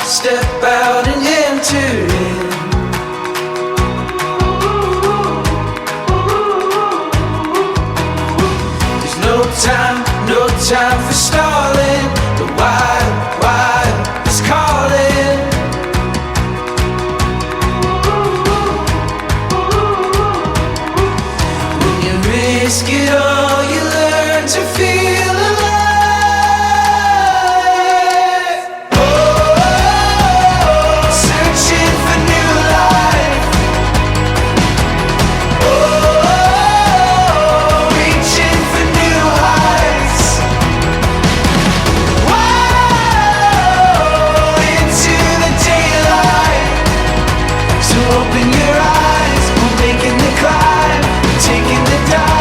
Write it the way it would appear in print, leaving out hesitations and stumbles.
step out and enter in. There's no time for stalling. The wild is calling. When you risk it all, you learn to feel alive. Searching for new life. Reaching for new heights. Into the daylight. So open your eyes, we're making the climb, taking the dive.